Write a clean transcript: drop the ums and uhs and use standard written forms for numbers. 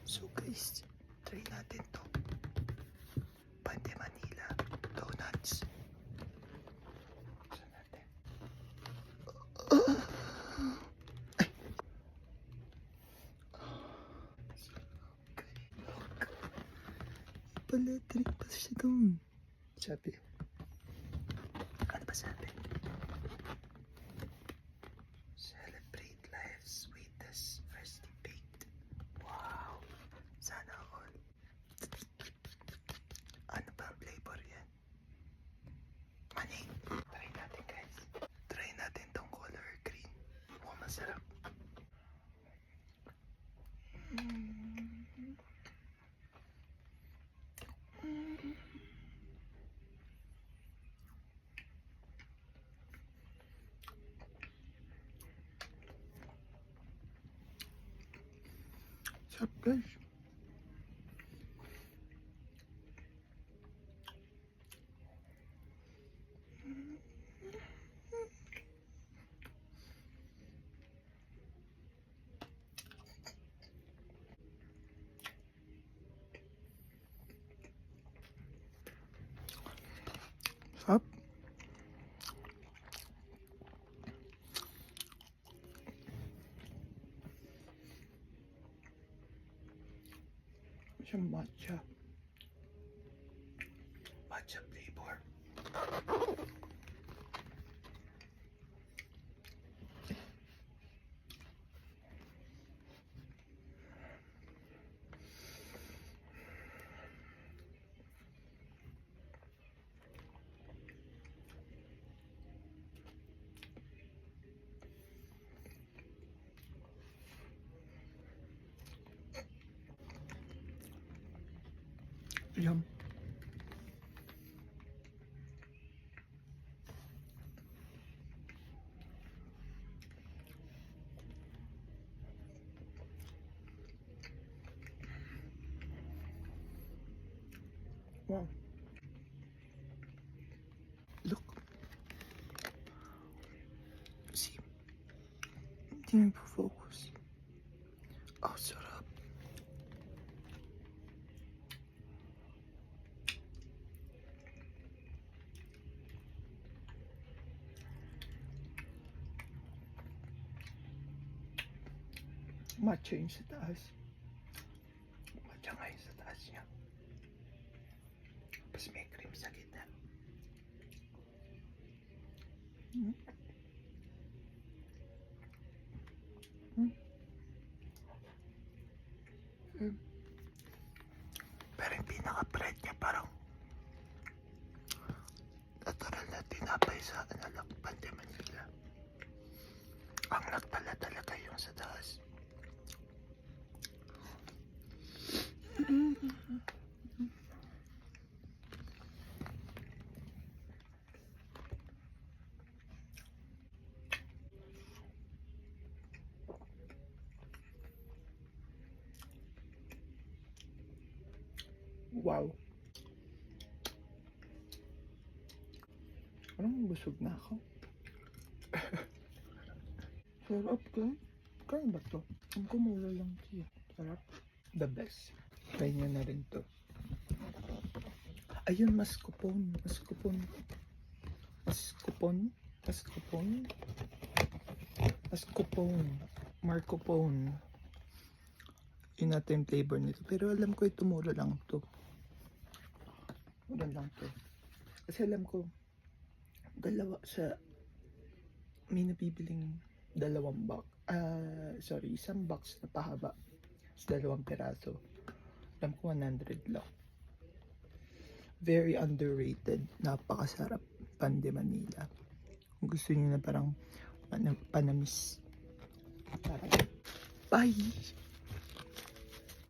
So guys, try natin to. Pande Manila Donuts. Saan natin? Ay! Okay, look. Pala, drink pa siya doon. Sabi. Ano ba sabi? Celebrate life's sweetest freshly baked. Wow! Sana all. Ano ba ang flavor yan? Maning. Try natin guys. Try natin tong color green. Oh, masarap. Sarap guys. Sarap. Siyang matcha. Matcha flavor. Yum. Wow. Look. See. Hindi nagpo-focus. Oh, sarap. Matcha yung sa taas. Matcha nga yung sa taas niya. Tapos may cream sa gitna. Pero yung pinaka-bread niya parang natural na tinapay sa Pande Manila. Ang nagpala talaga yung sa taas. Wow. Parang busog na ako. Sarap ka. Kaya ba to? Ang kumula lang siya. Sarap. The best. Try nyo na rin to. Ayun, mascarpone. Mascarpone. Mascarpone. Mascarpone. Mascarpone. Mascarpone. Yun natin yung flavor nito. Pero alam ko ito mura lang to. Mura lang to. Kasi alam ko dalawa sa may nabibiling dalawang box. Isang box na pahaba. Sa 2 peraso. Alam ko 100 lang. Very underrated. Napakasarap. Pande Manila. Kung gusto niyo na parang panamis. Bye!